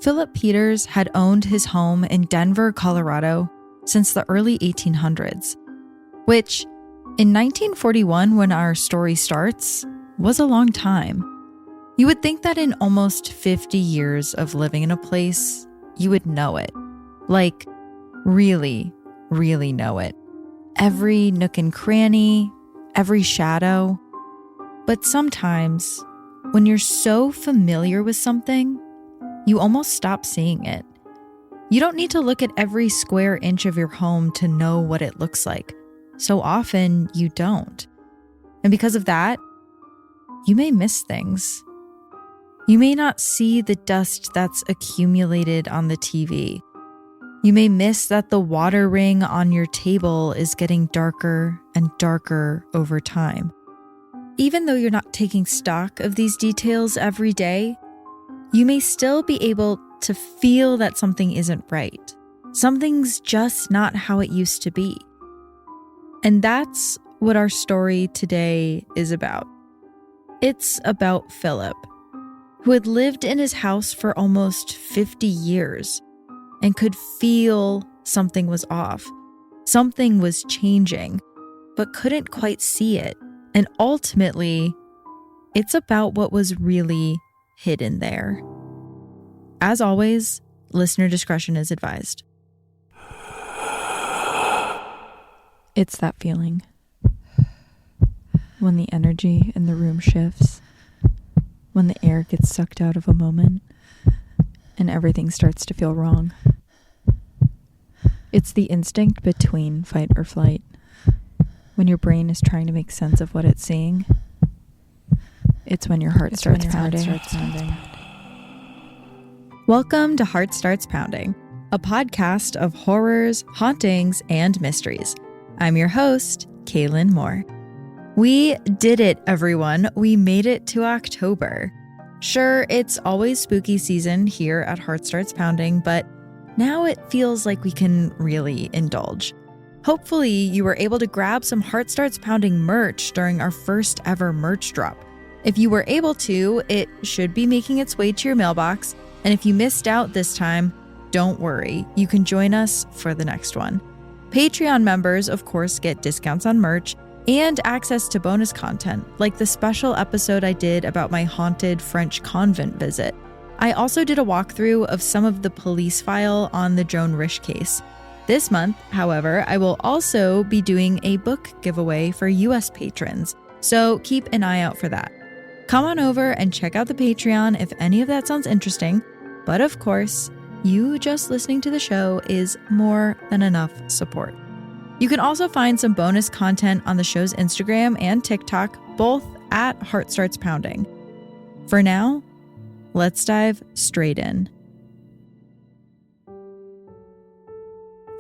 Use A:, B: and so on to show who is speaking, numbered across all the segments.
A: Philip Peters had owned his home in Denver, Colorado since the early 1800s, which in 1941, when our story starts, was a long time. You would think that in almost 50 years of living in a place, you would know it. Like, really, really know it. Every nook and cranny, every shadow. But sometimes, when you're so familiar with something, you almost stop seeing it. You don't need to look at every square inch of your home to know what it looks like. So often, you don't. And because of that, you may miss things. You may not see the dust that's accumulated on the TV. You may miss that the water ring on your table is getting darker and darker over time. Even though you're not taking stock of these details every day, you may still be able to feel that something isn't right. Something's just not how it used to be. And that's what our story today is about. It's about Philip, who had lived in his house for almost 50 years and could feel something was off. Something was changing, but couldn't quite see it. And ultimately, it's about what was really hidden there. As always, listener discretion is advised. It's that feeling when the energy in the room shifts, when the air gets sucked out of a moment, and everything starts to feel wrong. It's the instinct between fight or flight. When your brain is trying to make sense of what it's seeing, it's when your heart starts pounding. Welcome to Heart Starts Pounding, a podcast of horrors, hauntings, and mysteries. I'm your host, Kaylin Moore. We did it, everyone. We made it to October. Sure, it's always spooky season here at Heart Starts Pounding, but now it feels like we can really indulge. Hopefully, you were able to grab some Heart Starts Pounding merch during our first ever merch drop. If you were able to, it should be making its way to your mailbox. And if you missed out this time, don't worry. You can join us for the next one. Patreon members, of course, get discounts on merch and access to bonus content, like the special episode I did about my haunted French convent visit. I also did a walkthrough of some of the police file on the Joan Risch case. This month, however, I will also be doing a book giveaway for US patrons, so keep an eye out for that. Come on over and check out the Patreon if any of that sounds interesting, but of course, you just listening to the show is more than enough support. You can also find some bonus content on the show's Instagram and TikTok, both at Heart Starts Pounding. For now, let's dive straight in.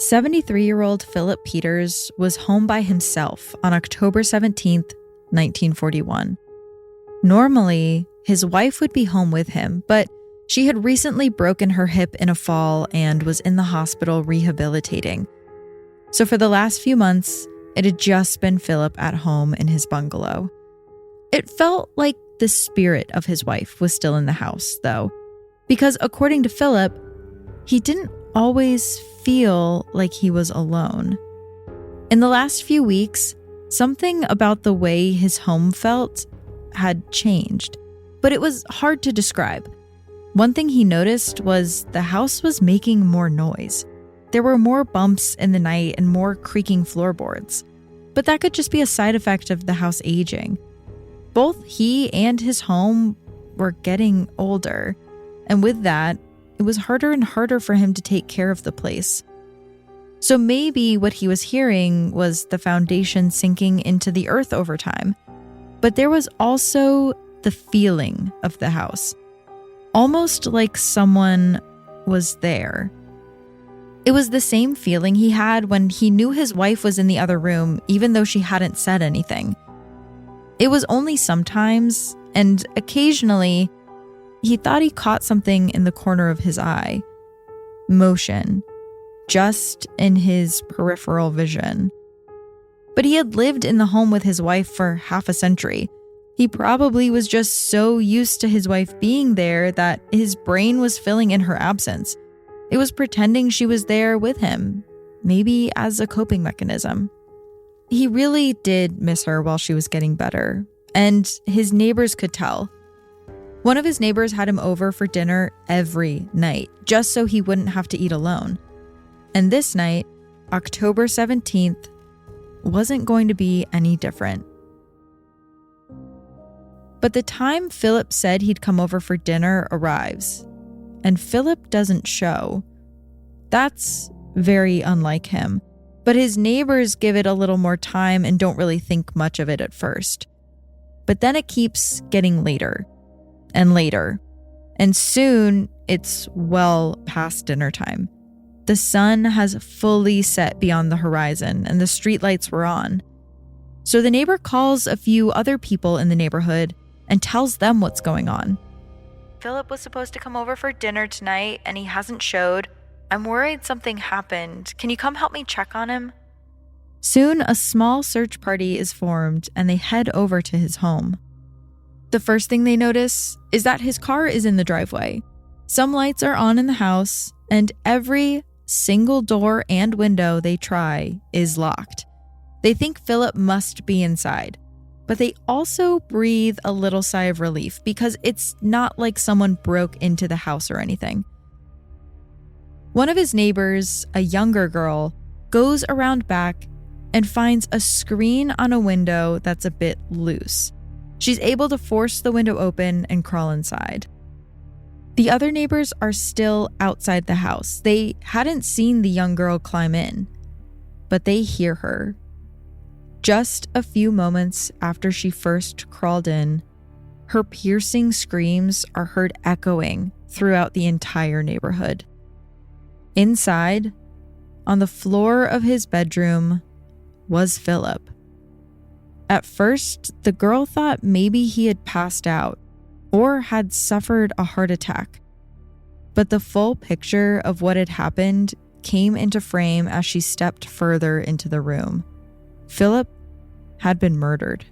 A: 73-year-old Philip Peters was home by himself on October 17th, 1941. Normally, his wife would be home with him, but she had recently broken her hip in a fall and was in the hospital rehabilitating. So for the last few months, it had just been Philip at home in his bungalow. It felt like the spirit of his wife was still in the house, though, because according to Philip, he didn't always feel like he was alone. In the last few weeks, something about the way his home felt had changed, but it was hard to describe. One thing he noticed was the house was making more noise. There were more bumps in the night and more creaking floorboards. But that could just be a side effect of the house aging. Both he and his home were getting older, and with that, it was harder and harder for him to take care of the place. So maybe what he was hearing was the foundation sinking into the earth over time. But there was also the feeling of the house, almost like someone was there. It was the same feeling he had when he knew his wife was in the other room, even though she hadn't said anything. It was only sometimes, and occasionally, he thought he caught something in the corner of his eye. Motion, just in his peripheral vision. But he had lived in the home with his wife for half a century, He probably was just so used to his wife being there that his brain was filling in her absence. It was pretending she was there with him, maybe as a coping mechanism. He really did miss her while she was getting better, and his neighbors could tell. One of his neighbors had him over for dinner every night, just so he wouldn't have to eat alone. And this night, October 17th, wasn't going to be any different. But the time Philip said he'd come over for dinner arrives, and Philip doesn't show. That's very unlike him, but his neighbors give it a little more time and don't really think much of it at first. But then it keeps getting later and later, and soon it's well past dinner time. The sun has fully set beyond the horizon and the streetlights were on. So the neighbor calls a few other people in the neighborhood and tells them what's going on. Philip was supposed to come over for dinner tonight and he hasn't showed. I'm worried something happened. Can you come help me check on him? Soon, a small search party is formed and they head over to his home. The first thing they notice is that his car is in the driveway. Some lights are on in the house, and every single door and window they try is locked. They think Philip must be inside, but they also breathe a little sigh of relief because it's not like someone broke into the house or anything. One of his neighbors, a younger girl, goes around back and finds a screen on a window that's a bit loose. She's able to force the window open and crawl inside. The other neighbors are still outside the house. They hadn't seen the young girl climb in, but they hear her. Just a few moments after she first crawled in, her piercing screams are heard echoing throughout the entire neighborhood. Inside, on the floor of his bedroom, was Philip. At first, the girl thought maybe he had passed out or had suffered a heart attack. But the full picture of what had happened came into frame as she stepped further into the room. Philip had been murdered.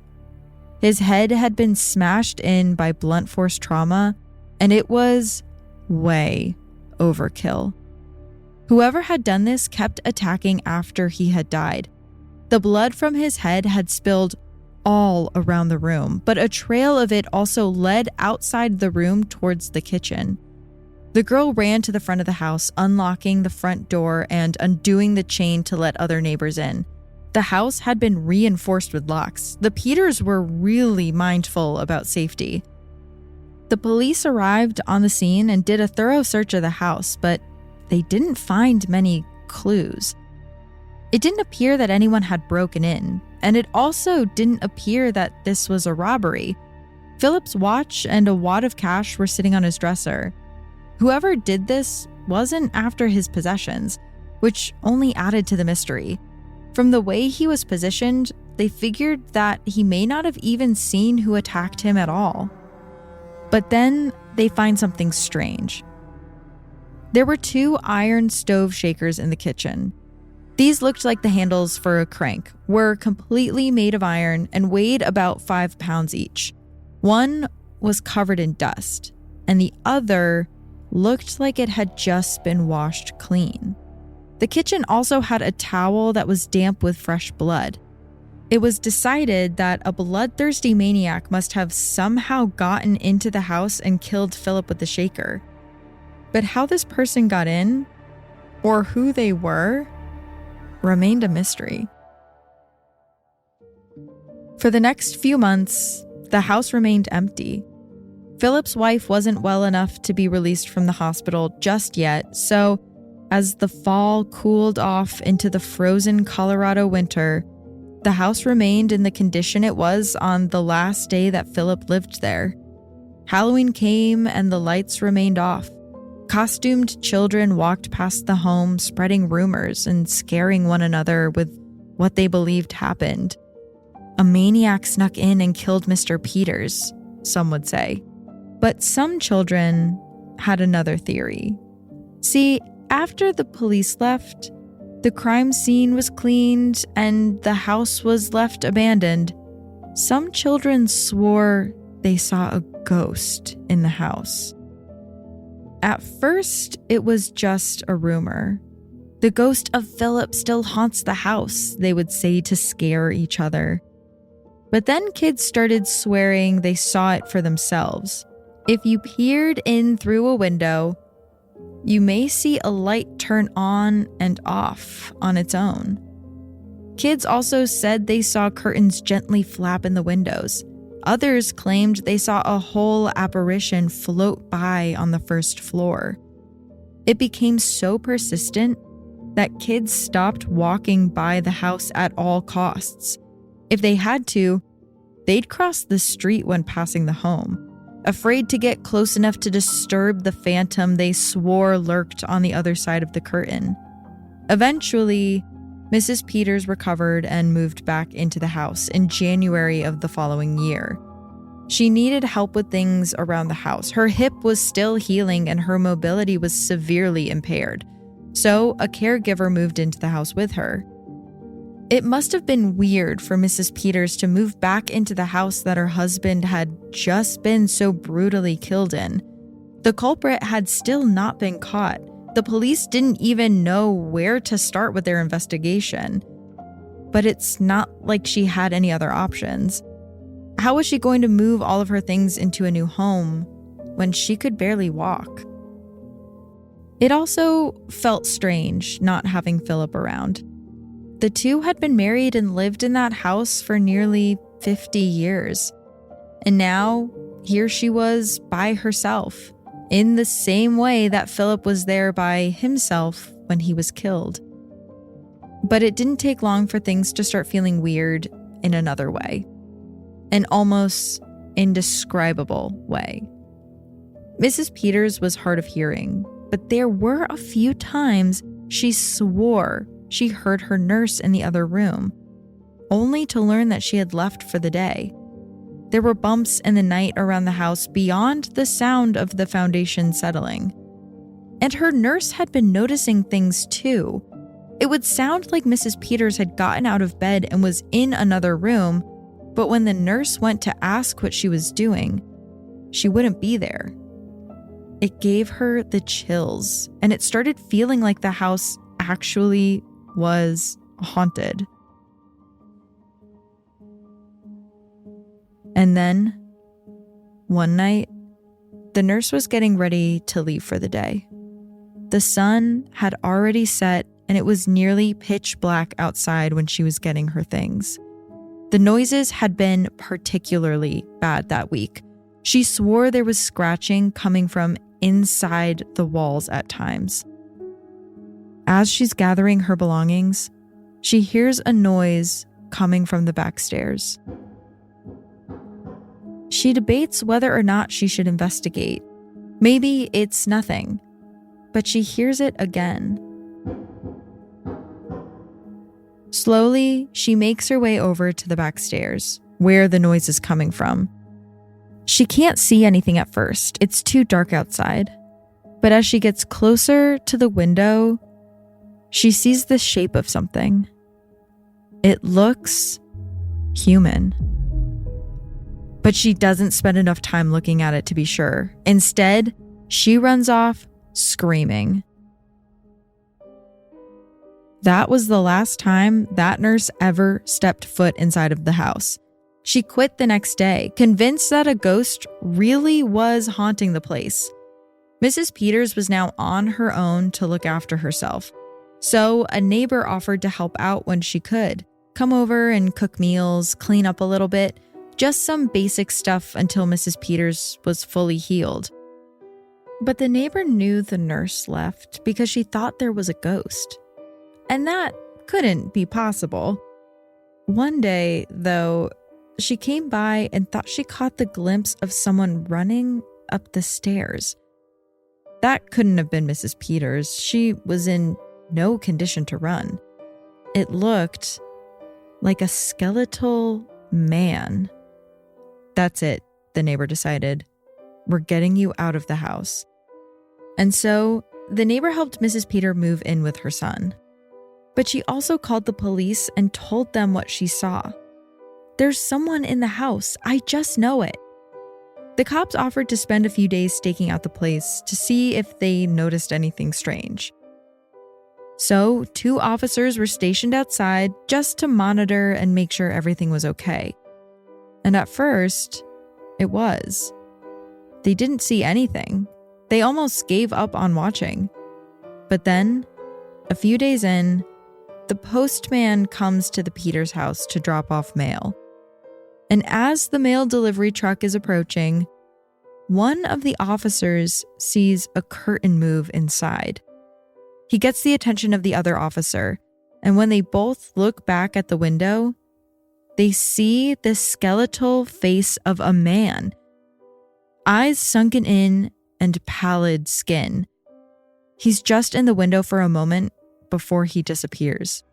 A: His head had been smashed in by blunt force trauma, and it was way overkill. Whoever had done this kept attacking after he had died. The blood from his head had spilled all around the room, but a trail of it also led outside the room towards the kitchen. The girl ran to the front of the house, unlocking the front door and undoing the chain to let other neighbors in. The house had been reinforced with locks. The Peters were really mindful about safety. The police arrived on the scene and did a thorough search of the house, but they didn't find many clues. It didn't appear that anyone had broken in, and it also didn't appear that this was a robbery. Philip's watch and a wad of cash were sitting on his dresser. Whoever did this wasn't after his possessions, which only added to the mystery. From the way he was positioned, they figured that he may not have even seen who attacked him at all. But then they find something strange. There were 2 iron stove shakers in the kitchen. These looked like the handles for a crank, were completely made of iron and weighed about 5 pounds each. One was covered in dust, and the other looked like it had just been washed clean. The kitchen also had a towel that was damp with fresh blood. It was decided that a bloodthirsty maniac must have somehow gotten into the house and killed Philip with the shaker. But how this person got in, or who they were, remained a mystery. For the next few months, the house remained empty. Philip's wife wasn't well enough to be released from the hospital just yet, so as the fall cooled off into the frozen Colorado winter, the house remained in the condition it was on the last day that Philip lived there. Halloween came and the lights remained off. Costumed children walked past the home, spreading rumors and scaring one another with what they believed happened. A maniac snuck in and killed Mr. Peters, some would say. But some children had another theory. See, after the police left, the crime scene was cleaned and the house was left abandoned. some children swore they saw a ghost in the house. At first, it was just a rumor. The ghost of Philip still haunts the house, they would say to scare each other. But then kids started swearing they saw it for themselves. If you peered in through a window, you may see a light turn on and off on its own. Kids also said they saw curtains gently flap in the windows. Others claimed they saw a whole apparition float by on the first floor. It became so persistent that kids stopped walking by the house at all costs. If they had to, they'd cross the street when passing the home, afraid to get close enough to disturb the phantom they swore lurked on the other side of the curtain. Eventually, Mrs. Peters recovered and moved back into the house in January of the following year. She needed help with things around the house. Her hip was still healing and her mobility was severely impaired. So a caregiver moved into the house with her. It must have been weird for Mrs. Peters to move back into the house that her husband had just been so brutally killed in. The culprit had still not been caught. The police didn't even know where to start with their investigation. But it's not like she had any other options. How was she going to move all of her things into a new home when she could barely walk? It also felt strange not having Philip around. The two had been married and lived in that house for nearly 50 years. And now, here she was by herself, in the same way that Philip was there by himself when he was killed. But it didn't take long for things to start feeling weird in another way. An almost indescribable way. Mrs. Peters was hard of hearing, but there were a few times she swore she heard her nurse in the other room, only to learn that she had left for the day. There were bumps in the night around the house beyond the sound of the foundation settling. And her nurse had been noticing things too. It would sound like Mrs. Peters had gotten out of bed and was in another room, but when the nurse went to ask what she was doing, she wouldn't be there. It gave her the chills, and it started feeling like the house actually was haunted. And then, one night, the nurse was getting ready to leave for the day. The sun had already set, and it was nearly pitch black outside when she was getting her things. The noises had been particularly bad that week. She swore there was scratching coming from inside the walls at times. As she's gathering her belongings, she hears a noise coming from the back stairs. She debates whether or not she should investigate. Maybe it's nothing, but she hears it again. Slowly, she makes her way over to the back stairs, where the noise is coming from. She can't see anything at first. It's too dark outside. But as she gets closer to the window, she sees the shape of something. It looks human. But she doesn't spend enough time looking at it to be sure. Instead, she runs off screaming. That was the last time that nurse ever stepped foot inside of the house. She quit the next day, convinced that a ghost really was haunting the place. Mrs. Peters was now on her own to look after herself. So a neighbor offered to help out when she could. Come over and cook meals, clean up a little bit, just some basic stuff until Mrs. Peters was fully healed. But the neighbor knew the nurse left because she thought there was a ghost. And that couldn't be possible. One day, though, she came by and thought she caught the glimpse of someone running up the stairs. That couldn't have been Mrs. Peters. She was in no condition to run. It looked like a skeletal man. That's it, the neighbor decided. We're getting you out of the house. And so the neighbor helped Mrs. Peter move in with her son. But she also called the police and told them what she saw. There's someone in the house. I just know it. The cops offered to spend a few days staking out the place to see if they noticed anything strange. So, 2 officers were stationed outside just to monitor and make sure everything was okay. And at first, it was. They didn't see anything. They almost gave up on watching. But then, a few days in, the postman comes to the Peters house to drop off mail. And as the mail delivery truck is approaching, one of the officers sees a curtain move inside. He gets the attention of the other officer, and when they both look back at the window, they see the skeletal face of a man. Eyes sunken in and pallid skin. He's just in the window for a moment before he disappears.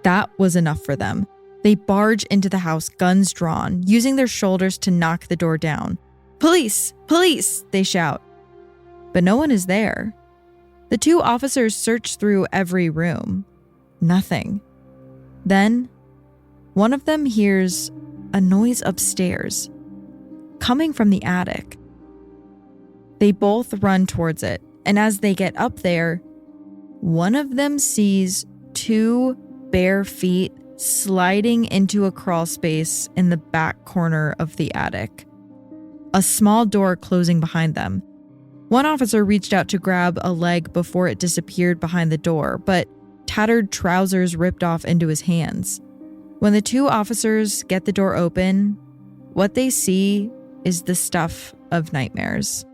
A: That was enough for them. They barge into the house, guns drawn, using their shoulders to knock the door down. "Police! Police!" they shout. But no one is there. The 2 officers search through every room. Nothing. Then, one of them hears a noise upstairs, coming from the attic. They both run towards it, and as they get up there, one of them sees 2 bare feet sliding into a crawl space in the back corner of the attic. A small door closing behind them. One officer reached out to grab a leg before it disappeared behind the door, but tattered trousers ripped off into his hands. When the 2 officers get the door open, what they see is the stuff of nightmares.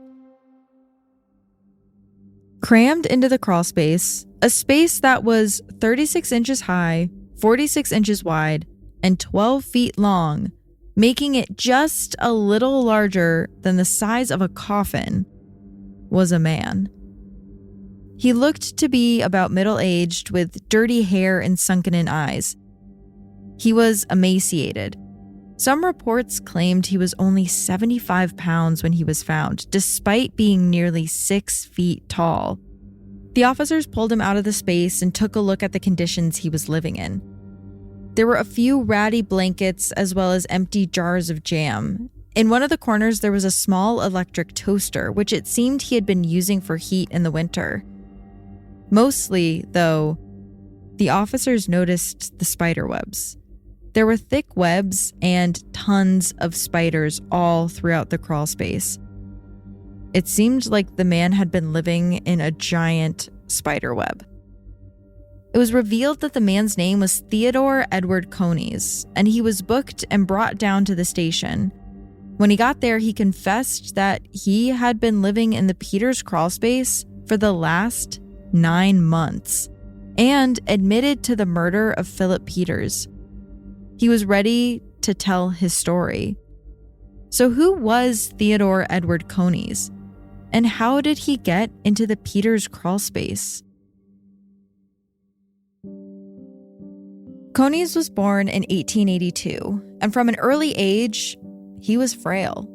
A: Crammed into the crawl space, a space that was 36 inches high, 46 inches wide, and 12 feet long, making it just a little larger than the size of a coffin, was a man. He looked to be about middle-aged with dirty hair and sunken-in eyes. He was emaciated. Some reports claimed he was only 75 pounds when he was found, despite being nearly 6 feet tall. The officers pulled him out of the space and took a look at the conditions he was living in. There were a few ratty blankets as well as empty jars of jam. In one of the corners, there was a small electric toaster, which it seemed he had been using for heat in the winter. Mostly, though, the officers noticed the spider webs. There were thick webs and tons of spiders all throughout the crawl space. It seemed like the man had been living in a giant spider web. It was revealed that the man's name was Theodore Edward Conies, and he was booked and brought down to the station. When he got there, he confessed that he had been living in the Peters crawl space for the last 9 months and admitted to the murder of Philip Peters. He was ready to tell his story. So who was Theodore Edward Conies? And how did he get into the Peters crawl space? Conies was born in 1882, and from an early age, he was frail.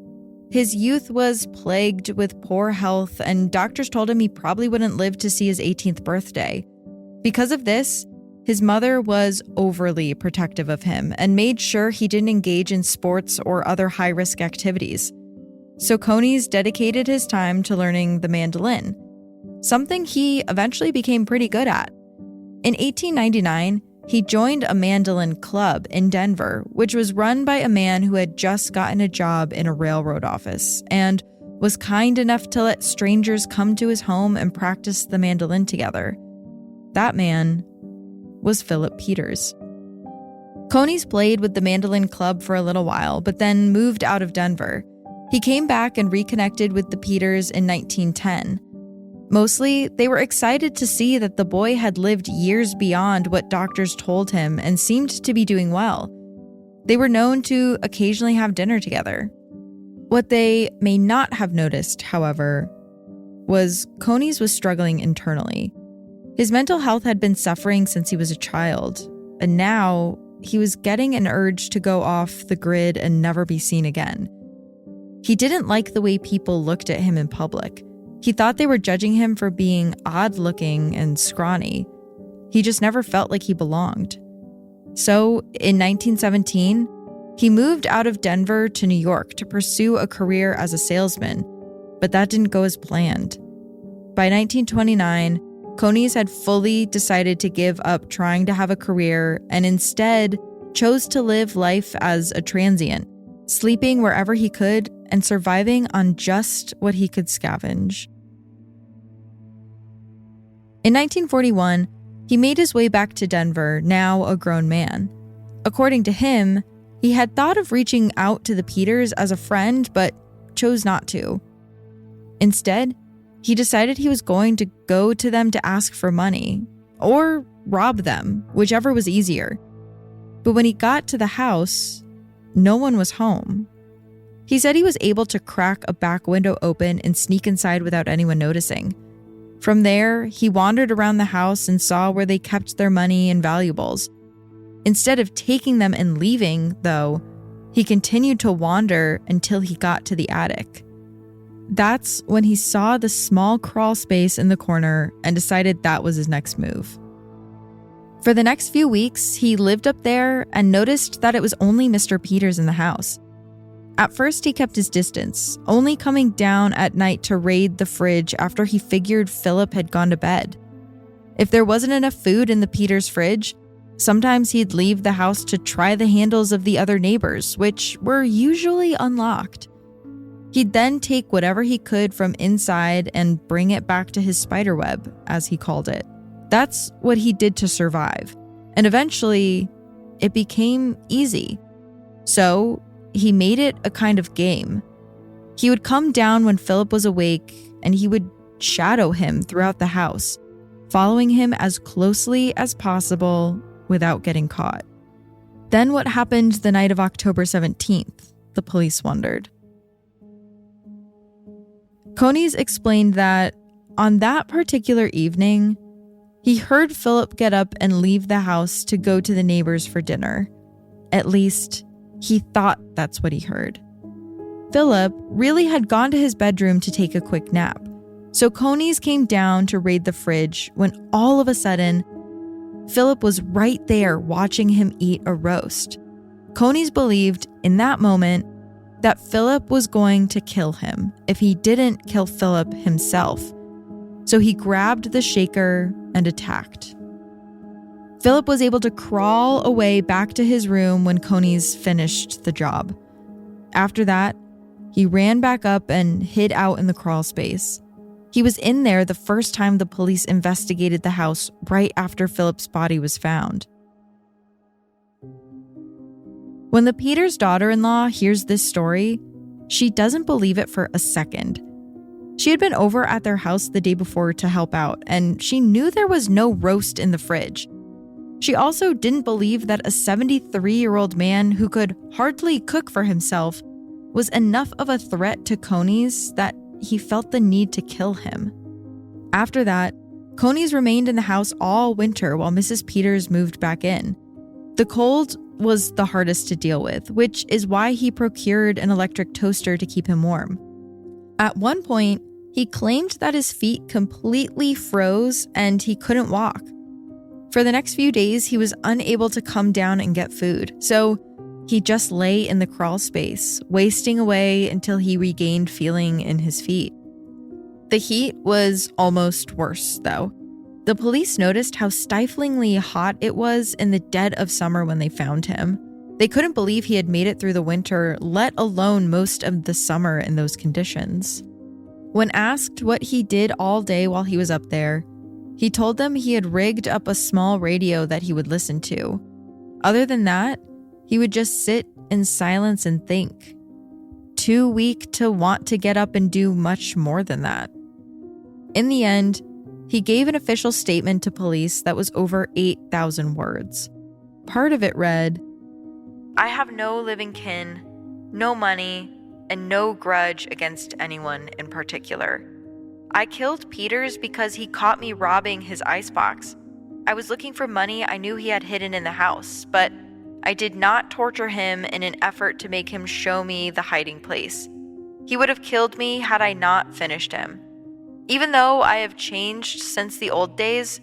A: His youth was plagued with poor health, and doctors told him he probably wouldn't live to see his 18th birthday. Because of this, his mother was overly protective of him and made sure he didn't engage in sports or other high-risk activities. So Conies dedicated his time to learning the mandolin, something he eventually became pretty good at. In 1899, he joined a mandolin club in Denver, which was run by a man who had just gotten a job in a railroad office and was kind enough to let strangers come to his home and practice the mandolin together. That man was Philip Peters. Conies played with the mandolin club for a little while, but then moved out of Denver. He came back and reconnected with the Peters in 1910. Mostly, they were excited to see that the boy had lived years beyond what doctors told him and seemed to be doing well. They were known to occasionally have dinner together. What they may not have noticed, however, was Conies was struggling internally. His mental health had been suffering since he was a child, and now he was getting an urge to go off the grid and never be seen again. He didn't like the way people looked at him in public. He thought they were judging him for being odd-looking and scrawny. He just never felt like he belonged. So in 1917, he moved out of Denver to New York to pursue a career as a salesman, but that didn't go as planned. By 1929, Konies had fully decided to give up trying to have a career and instead chose to live life as a transient, sleeping wherever he could and surviving on just what he could scavenge. In 1941, he made his way back to Denver, now a grown man. According to him, he had thought of reaching out to the Peters as a friend, but chose not to. Instead, he decided he was going to go to them to ask for money, or rob them, whichever was easier. But when he got to the house, no one was home. He said he was able to crack a back window open and sneak inside without anyone noticing. From there, he wandered around the house and saw where they kept their money and valuables. Instead of taking them and leaving, though, he continued to wander until he got to the attic. That's when he saw the small crawl space in the corner and decided that was his next move. For the next few weeks, he lived up there and noticed that it was only Mr. Peters in the house. At first, he kept his distance, only coming down at night to raid the fridge after he figured Philip had gone to bed. If there wasn't enough food in the Peters fridge, sometimes he'd leave the house to try the handles of the other neighbors, which were usually unlocked. He'd then take whatever he could from inside and bring it back to his spiderweb, as he called it. That's what he did to survive. And eventually, it became easy. So, he made it a kind of game. He would come down when Philip was awake, and he would shadow him throughout the house, following him as closely as possible without getting caught. Then what happened the night of October 17th, the police wondered. Konies explained that on that particular evening, he heard Philip get up and leave the house to go to the neighbors for dinner. At least, he thought that's what he heard. Philip really had gone to his bedroom to take a quick nap, so Konies came down to raid the fridge when all of a sudden, Philip was right there watching him eat a roast. Konies believed in that moment that Philip was going to kill him if he didn't kill Philip himself. So he grabbed the shaker and attacked. Philip was able to crawl away back to his room when Konies finished the job. After that, he ran back up and hid out in the crawl space. He was in there the first time the police investigated the house right after Philip's body was found. When the Peters' daughter-in-law hears this story, she doesn't believe it for a second. She had been over at their house the day before to help out, and she knew there was no roast in the fridge. She also didn't believe that a 73-year-old man who could hardly cook for himself was enough of a threat to Konies that he felt the need to kill him. After that, Konies remained in the house all winter while Mrs. Peters moved back in. The cold was the hardest to deal with, which is why he procured an electric toaster to keep him warm. At one point, he claimed that his feet completely froze and he couldn't walk. For the next few days, he was unable to come down and get food, so he just lay in the crawl space, wasting away until he regained feeling in his feet. The heat was almost worse, though. The police noticed how stiflingly hot it was in the dead of summer when they found him. They couldn't believe he had made it through the winter, let alone most of the summer in those conditions. When asked what he did all day while he was up there, he told them he had rigged up a small radio that he would listen to. Other than that, he would just sit in silence and think. Too weak to want to get up and do much more than that. In the end, he gave an official statement to police that was over 8,000 words. Part of it read, "I have no living kin, no money, and no grudge against anyone in particular. I killed Peters because he caught me robbing his icebox. I was looking for money I knew he had hidden in the house, but I did not torture him in an effort to make him show me the hiding place. He would have killed me had I not finished him. Even though I have changed since the old days,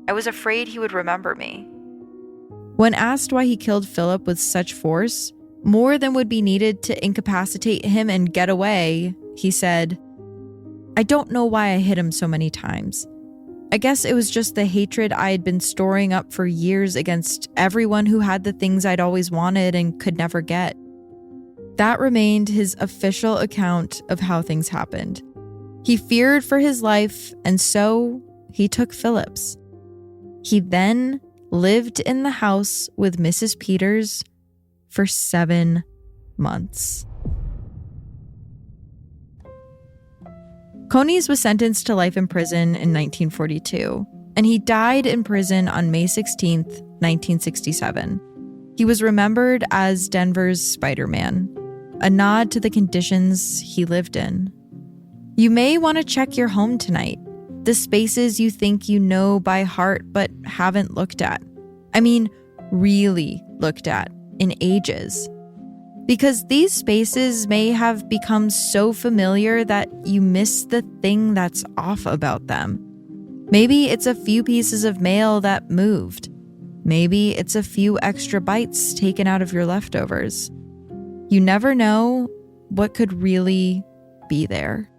A: I was afraid he would remember me." When asked why he killed Philip with such force, more than would be needed to incapacitate him and get away, he said, "I don't know why I hit him so many times. I guess it was just the hatred I had been storing up for years against everyone who had the things I'd always wanted and could never get." That remained his official account of how things happened. He feared for his life, and so he took Philip's. He then lived in the house with Mrs. Peters for 7 months. Conies was sentenced to life in prison in 1942, and he died in prison on May 16, 1967. He was remembered as Denver's Spiderman, a nod to the conditions he lived in. You may want to check your home tonight, the spaces you think you know by heart but haven't looked at. I mean, really looked at in ages. Because these spaces may have become so familiar that you miss the thing that's off about them. Maybe it's a few pieces of mail that moved. Maybe it's a few extra bites taken out of your leftovers. You never know what could really be there.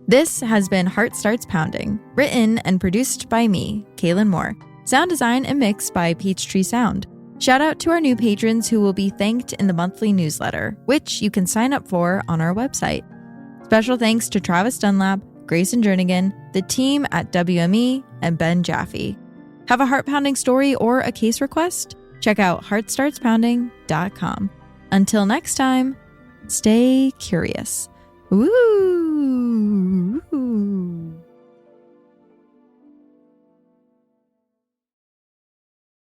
A: This has been Heart Starts Pounding, written and produced by me, Kaylin Moore. Sound design and mix by Peachtree Sound. Shout out to our new patrons who will be thanked in the monthly newsletter, which you can sign up for on our website. Special thanks to Travis Dunlap, Grayson Jernigan, the team at WME, and Ben Jaffe. Have a heart-pounding story or a case request? Check out heartstartspounding.com. Until next time, stay curious. Woo!